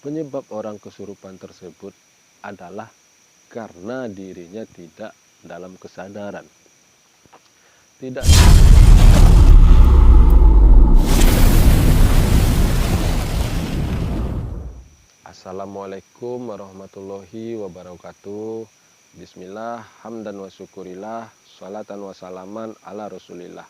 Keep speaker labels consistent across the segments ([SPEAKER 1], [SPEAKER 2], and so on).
[SPEAKER 1] Penyebab orang kesurupan tersebut adalah karena dirinya tidak dalam kesadaran. Tidak. Assalamualaikum warahmatullahi wabarakatuh. Bismillah, hamdan wa syukurillah, salatan wa salaman ala rasulillah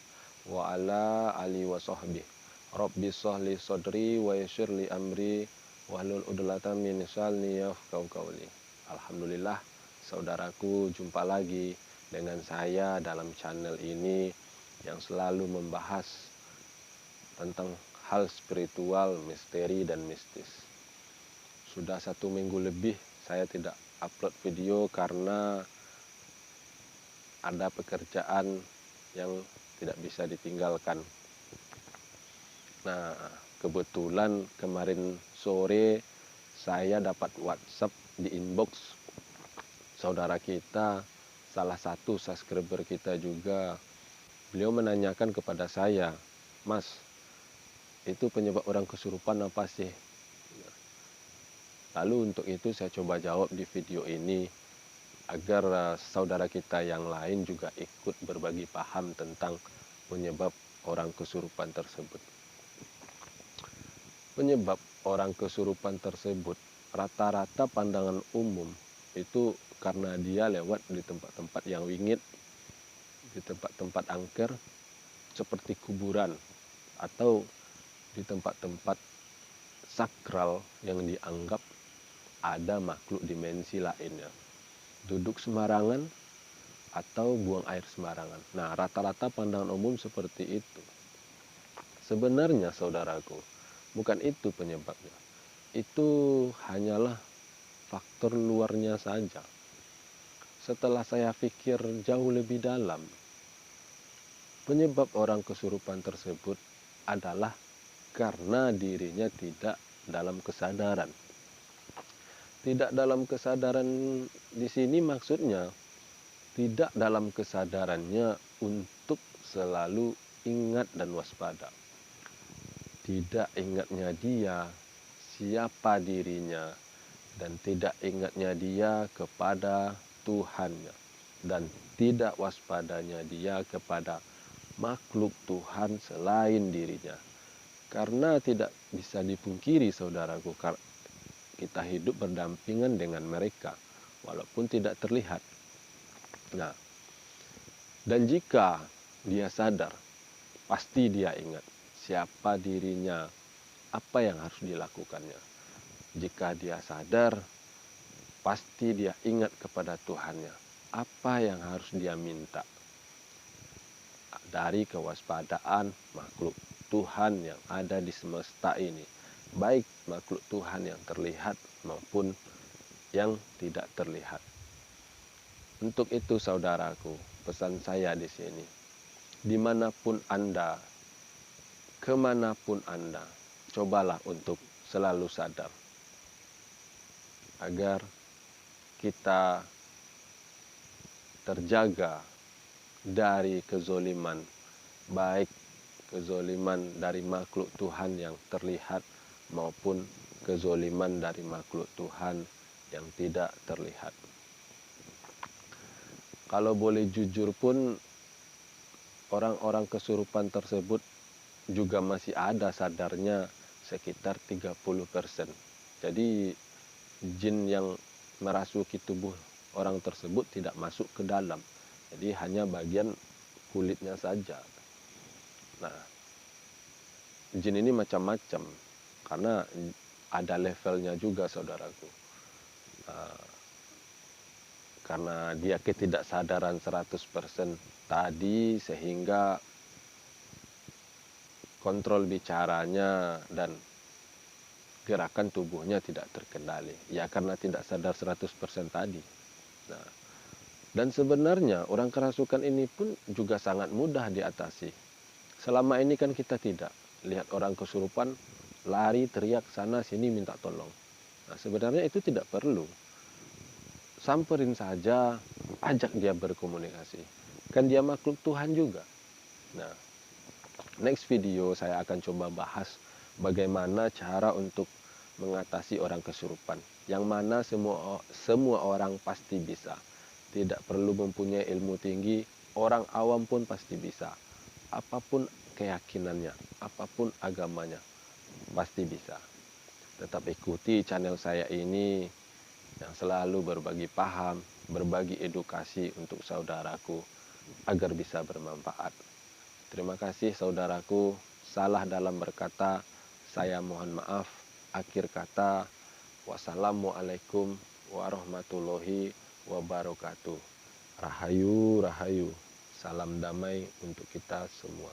[SPEAKER 1] wa ala ali wa sahbih. Rabbi sholli sodri wa yassir li amri wahlul 'uqdatam min lisani yafqahu qawli. Alhamdulillah, saudaraku, jumpa lagi dengan saya dalam channel ini yang selalu membahas tentang hal spiritual, misteri, dan mistis. Sudah 1 minggu lebih saya tidak upload video karena ada pekerjaan yang tidak bisa ditinggalkan. Nah, kebetulan kemarin sore saya dapat WhatsApp di inbox saudara kita, salah satu subscriber kita juga. Beliau menanyakan kepada saya, "Mas, itu penyebab orang kesurupan apa sih?" Lalu untuk itu saya coba jawab di video ini agar saudara kita yang lain juga ikut berbagi paham tentang penyebab orang kesurupan tersebut. Penyebab orang kesurupan tersebut rata-rata pandangan umum itu karena dia lewat di tempat-tempat yang wingit, di tempat-tempat angker seperti kuburan, atau di tempat-tempat sakral yang dianggap ada makhluk dimensi lainnya, duduk sembarangan atau buang air sembarangan. Nah, rata-rata pandangan umum seperti itu. Sebenarnya saudaraku, bukan itu penyebabnya. Itu hanyalah faktor luarnya saja. Setelah saya pikir jauh lebih dalam, penyebab orang kesurupan tersebut adalah karena dirinya tidak dalam kesadaran. Tidak dalam kesadaran di sini maksudnya tidak dalam kesadarannya untuk selalu ingat dan waspada. Tidak ingatnya dia siapa dirinya, dan tidak ingatnya dia kepada Tuhannya, dan tidak waspadanya dia kepada makhluk Tuhan selain dirinya. Karena tidak bisa dipungkiri saudaraku, kita hidup berdampingan dengan mereka walaupun tidak terlihat. Nah, dan jika dia sadar, pasti dia ingat siapa dirinya, apa yang harus dilakukannya. Jika dia sadar, pasti dia ingat kepada Tuhannya, apa yang harus dia minta. Dari kewaspadaan makhluk Tuhan yang ada di semesta ini, baik makhluk Tuhan yang terlihat maupun yang tidak terlihat. Untuk itu saudaraku, pesan saya di sini, dimanapun Anda, kemanapun Anda, cobalah untuk selalu sadar agar kita terjaga dari kezoliman, baik kezoliman dari makhluk Tuhan yang terlihat maupun kezoliman dari makhluk Tuhan yang tidak terlihat. Kalau boleh jujur pun, orang-orang kesurupan tersebut juga masih ada sadarnya sekitar 30%. Jadi jin yang merasuki tubuh orang tersebut tidak masuk ke dalam. Jadi hanya bagian kulitnya saja. Nah, jin ini macam-macam karena ada levelnya juga saudaraku. Karena dia ketidaksadaran 100% tadi, sehingga kontrol bicaranya dan gerakan tubuhnya tidak terkendali. Ya karena tidak sadar 100% tadi. Nah, dan sebenarnya orang kerasukan ini pun juga sangat mudah diatasi. Selama ini kan kita tidak lihat orang kesurupan lari teriak sana sini minta tolong. Nah, sebenarnya itu tidak perlu. Samperin saja, ajak dia berkomunikasi. Kan dia makhluk Tuhan juga. Nah, next video saya akan coba bahas bagaimana cara untuk mengatasi orang kesurupan, yang mana semua orang pasti bisa. Tidak perlu mempunyai ilmu tinggi, orang awam pun pasti bisa. Apapun keyakinannya, apapun agamanya, pasti bisa. Tetap ikuti channel saya ini yang selalu berbagi paham, berbagi edukasi untuk saudaraku agar bisa bermanfaat. Terima kasih saudaraku, salah dalam berkata, saya mohon maaf. Akhir kata, wassalamualaikum warahmatullahi wabarakatuh. Rahayu, rahayu, salam damai untuk kita semua.